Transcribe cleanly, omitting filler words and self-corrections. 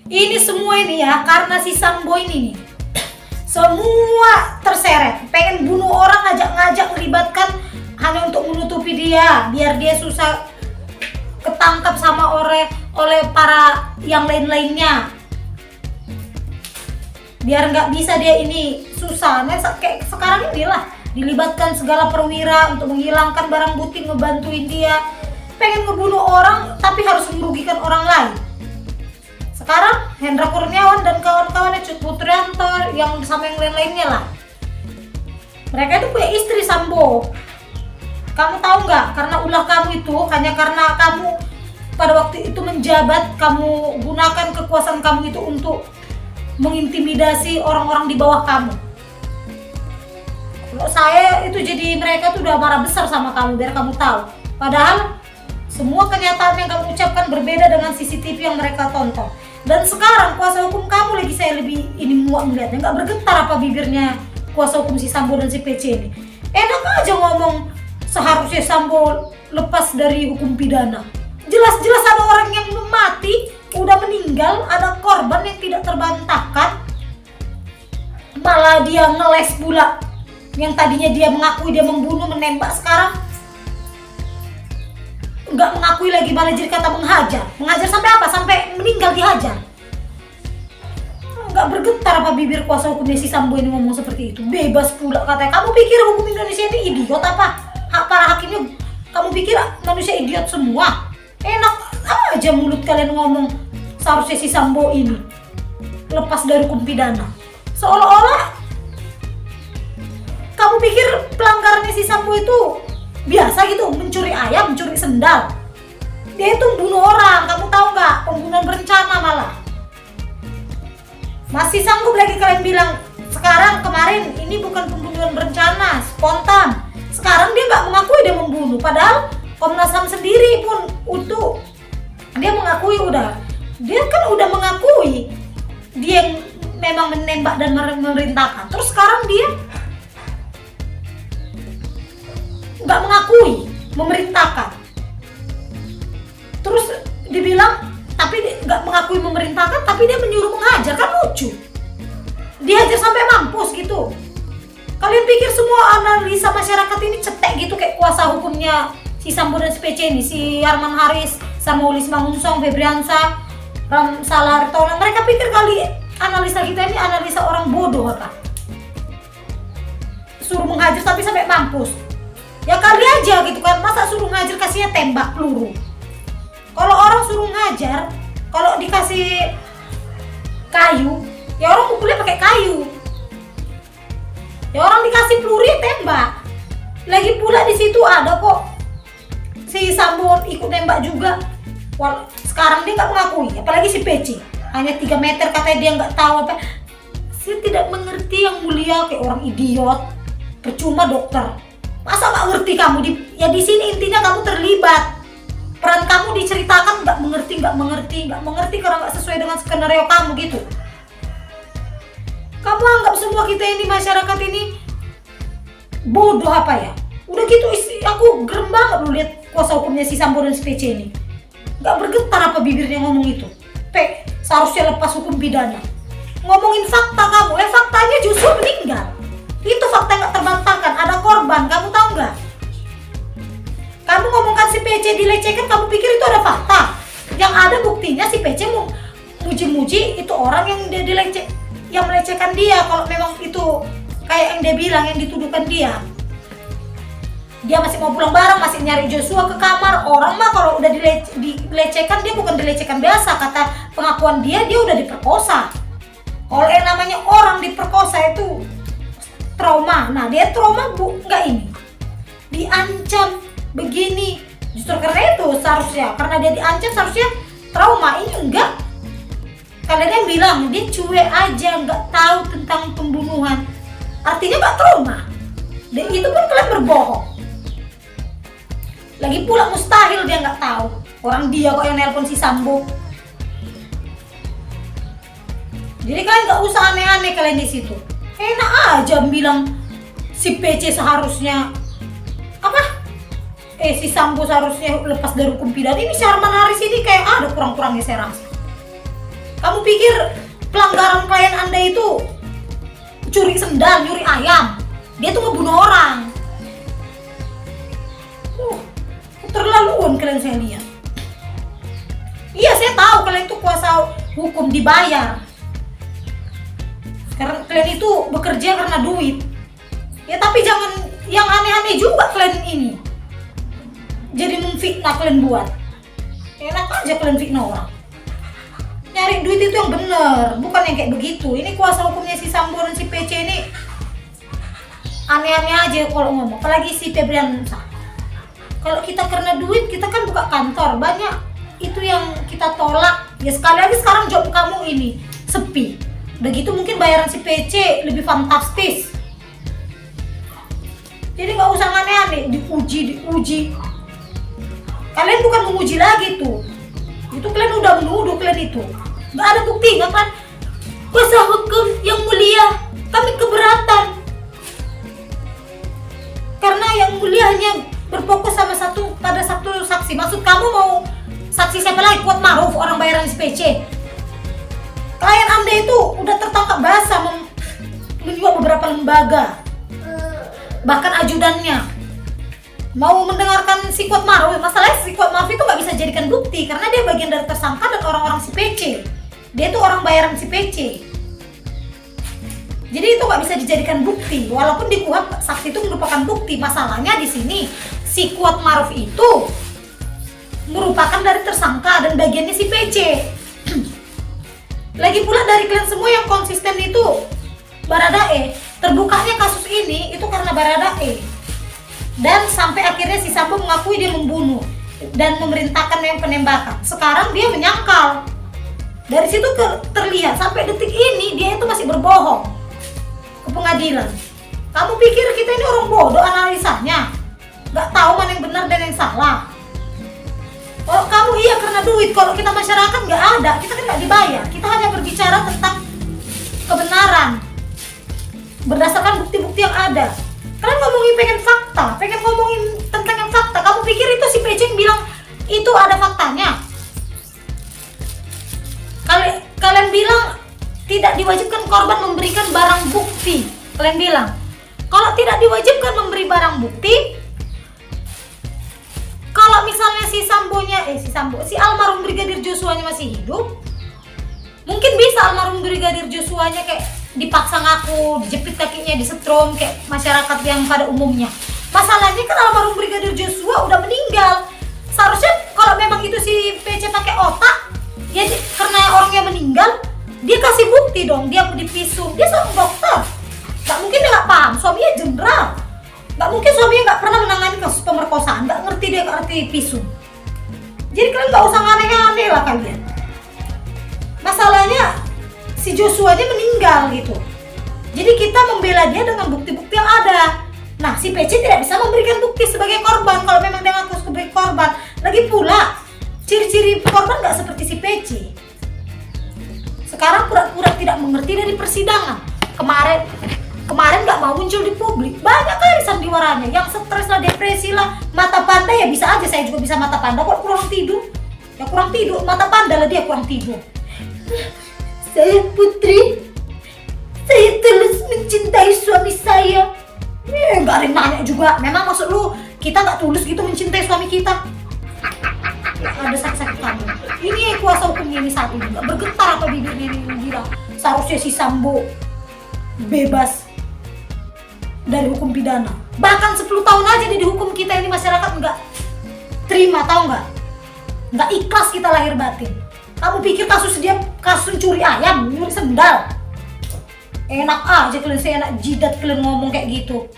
Ini semua ini ya karena si Sambo ini nih. Semua terseret, pengen bunuh orang, ngajak-ngajak melibatkan hanya untuk menutupi dia, biar dia susah ketangkap sama oleh para yang lain-lainnya. Biar nggak bisa dia ini susah. Nah, kayak sekarang inilah dilibatkan segala perwira untuk menghilangkan barang bukti, ngebantuin dia. Pengen ngebunuh orang tapi harus merugikan orang lain. Sekarang Hendra Kurniawan dan kawan-kawannya, Cut Putrianto, yang sama yang lain-lainnya lah. Mereka itu punya istri Sambo. Kamu tahu nggak? Karena ulah kamu itu hanya karena kamu pada waktu itu menjabat, kamu gunakan kekuasaan kamu itu untuk mengintimidasi orang-orang di bawah kamu. Kalau saya itu jadi mereka tuh udah marah besar sama kamu biar kamu tahu. Padahal semua kenyataan yang kamu ucapkan berbeda dengan CCTV yang mereka tonton. Dan sekarang kuasa hukum kamu lagi saya lebih ini muak melihatnya, nggak bergetar apa bibirnya kuasa hukum si Sambo dan si PC ini. Enak aja ngomong seharusnya Sambo lepas dari hukum pidana. Jelas-jelas ada orang yang mati, udah meninggal, ada korban yang tidak terbantahkan. Malah dia ngeles pula. Yang tadinya dia mengakui dia membunuh, menembak, sekarang nggak mengakui lagi, malah jadi kata menghajar. Menghajar sampai apa? Sampai meninggal dihajar. Nggak bergetar apa bibir kuasa hukumnya si Sambo ini ngomong seperti itu. Bebas pula katanya. Kamu pikir hukum Indonesia ini idiot apa? Para hakimnya kamu pikir manusia idiot semua? Enak aja mulut kalian ngomong seharusnya si Sambo ini lepas dari hukum pidana. Seolah-olah kamu pikir pelanggarannya si Sambo itu biasa gitu, mencuri ayam, mencuri sendal. Dia itu bunuh orang, kamu tahu nggak? Pembunuhan berencana malah. Masih sanggup lagi kalian bilang sekarang, kemarin ini bukan pembunuhan berencana, spontan. Sekarang dia nggak mengakui dia membunuh, padahal Komnas HAM sendiri pun itu dia mengakui dia kan udah mengakui dia yang memang menembak dan memerintahkan. Terus sekarang dia nggak mengakui memerintahkan, terus dibilang tapi nggak mengakui memerintahkan tapi dia menyuruh menghajar, kan lucu. Dihajar sampai mampus gitu. Kalian pikir semua analisa masyarakat ini cetek gitu kayak kuasa hukumnya si Sambo dan si PC ini, si Arman Haris, Samuelis Mangunsong, Febriansa, Ram Salarto. Mereka pikir kali analisa kita ini analisa orang bodoh apa? Suruh menghajar tapi sampai mampus. Ya kali aja gitu kan, masa suruh ngajar kasihnya tembak peluru. Kalau orang suruh ngajar, kalau dikasih kayu, ya orang mukulnya pakai kayu. Ya orang dikasih peluru ya tembak. Lagi pula di situ ada kok si Sambo ikut nembak juga. Sekarang dia nggak mengakui, apalagi si PC. Hanya 3 meter katanya dia nggak tahu apa. Saya tidak mengerti yang mulia, kayak orang idiot. Percuma dokter. Masa nggak ngerti kamu? Di sini intinya kamu terlibat. Peran kamu diceritakan nggak mengerti karena nggak sesuai dengan skenario kamu gitu. Kamu anggap semua kita ini masyarakat ini bodoh apa ya? Udah gitu aku gerem banget lu lihat kuasa hukumnya si Sambo dan si PC ini. Nggak bergetar apa bibirnya ngomong itu. Seharusnya lepas hukum pidana. Ngomongin fakta kamu, faktanya justru meninggal. Itu fakta yang gak terbantahkan, ada korban, kamu tahu nggak? Kamu ngomongkan si PC dilecehkan, kamu pikir itu ada fakta? Yang ada buktinya si PC mau muji-muji itu orang yang yang melecehkan dia. Kalau memang itu kayak yang dia bilang, yang dituduhkan dia masih mau pulang bareng, masih nyari Joshua ke kamar. Orang mah kalau udah dilecehkan, dia bukan dilecehkan biasa, kata pengakuan dia udah diperkosa. Kalau yang namanya orang diperkosa itu trauma. Nah dia trauma nggak ini diancam begini, justru karena itu seharusnya, karena dia diancam seharusnya trauma. Ini enggak, kalian yang bilang dia cuek aja, nggak tahu tentang pembunuhan, artinya nggak trauma. Dan itu pun kalian berbohong. Lagi pula mustahil dia nggak tahu, orang dia kok yang nelpon si Sambo. Jadi kalian nggak usah aneh-aneh kalian di situ. Enak aja bilang si PC seharusnya si Sambo seharusnya lepas dari hukum pidana. Ini si Arman Haris ini kayak ada kurang-kurangnya saya rasa. Kamu pikir pelanggaran klien Anda itu curi sendal, nyuri ayam? Dia tuh ngebunuh orang. Keterlaluan kalian saya lihat. Iya, saya tahu kalian tuh kuasa hukum dibayar. Karena kalian itu bekerja karena duit. Ya tapi jangan yang aneh-aneh juga kalian ini. Jadi memfitnah kalian buat. Enak aja kalian fitnah orang. Nyari duit itu yang bener, bukan yang kayak begitu. Ini kuasa hukumnya si Sambo dan si PC ini aneh-aneh aja kalau ngomong. Apalagi si Febriansa. Kalau kita karena duit, kita kan buka kantor. Banyak itu yang kita tolak. Ya sekali lagi sekarang job kamu ini sepi. Udah gitu mungkin bayaran si PC lebih fantastis. Jadi nggak usah aneh-aneh, diuji. Kalian bukan menguji lagi tuh. Itu kalian udah menuduh kalian itu. Nggak ada bukti, nggak kan? Kuasa hukum yang mulia, kami keberatan. Karena yang mulia hanya berfokus pada satu saksi. Maksud kamu mau saksi siapa lagi? Kuat Maruf, orang bayaran si PC. Klien Anda itu udah tertangkap basah menyuap beberapa lembaga. Bahkan ajudannya mau mendengarkan si Kuat Maruf. Masalahnya si Kuat Maruf itu nggak bisa jadikan bukti karena dia bagian dari tersangka dan orang-orang si PC. Dia itu orang bayaran si PC. Jadi itu nggak bisa dijadikan bukti. Walaupun di KUHP saksi itu merupakan bukti. Masalahnya di sini si Kuat Maruf itu merupakan dari tersangka dan bagiannya si PC. Lagi pula dari kalian semua yang konsisten itu Baradae. Terbukanya kasus ini itu karena Baradae. Dan sampai akhirnya si Sambo mengakui dia membunuh dan memerintahkan yang penembakan. Sekarang dia menyangkal. Dari situ terlihat sampai detik ini dia itu masih berbohong ke pengadilan. Kamu pikir kita ini orang bodoh analisanya? Gak tahu mana yang benar dan yang salah. Kalau kamu iya karena duit, kalau kita masyarakat nggak ada, kita kan nggak dibayar. Kita hanya berbicara tentang kebenaran berdasarkan bukti-bukti yang ada. Kalian ngomongin pengen ngomongin tentang yang fakta. Kamu pikir itu si PC yang bilang itu ada faktanya? Kalian bilang tidak diwajibkan korban memberikan barang bukti. Kalian bilang kalau tidak diwajibkan memberi barang bukti, kalau misalnya si almarhum Brigadir Joshua-nya masih hidup, mungkin bisa almarhum Brigadir Joshua-nya kayak dipaksa ngaku, dijepit kakinya, disetrum kayak masyarakat yang pada umumnya. Masalahnya kan almarhum Brigadir Joshua udah meninggal. Seharusnya kalau memang itu si PC pakai otak, ya karena orangnya meninggal, dia kasih bukti dong, dia divisum. Dia seorang dokter. Gak mungkin dia gak paham, suaminya jenderal. Gak mungkin suaminya gak pernah menangani kasus pemerkosaan, gak ngerti dia gak ngerti visum. Jadi kalian gak usah aneh-aneh lah kalian. Masalahnya si Joshua-nya meninggal gitu. Jadi kita membela dia dengan bukti-bukti yang ada. Nah si PC tidak bisa memberikan bukti sebagai korban kalau memang dia ngaku sebagai korban. Lagi pula ciri-ciri korban gak seperti si PC. Sekarang pura-pura tidak mengerti dari persidangan. Kemarin gak mau muncul di publik. Banyak kali sandiwaranya yang stres lah, depresi lah, mata panda. Ya bisa aja, saya juga bisa mata panda. Kok kurang tidur? Ya kurang tidur, mata panda lah dia kurang tidur. Saya Putri, saya tulus mencintai suami saya. Gak ada yang nanya juga. Memang maksud lu kita gak tulus gitu mencintai suami kita? Ada sakit-sakit kamu. Ini kuasa hukumnya ini satu juga bergetar apa bibirnya ini gila. Seharusnya si Sambo bebas dari hukum pidana. Bahkan 10 tahun aja dia dihukum, kita ini masyarakat nggak terima, tahu nggak? Nggak ikhlas kita lahir batin. Kamu pikir kasus dia kasus curi ayam, nyuri sendal? Enak aja kalian, saya enak jidat kalian ngomong kayak gitu.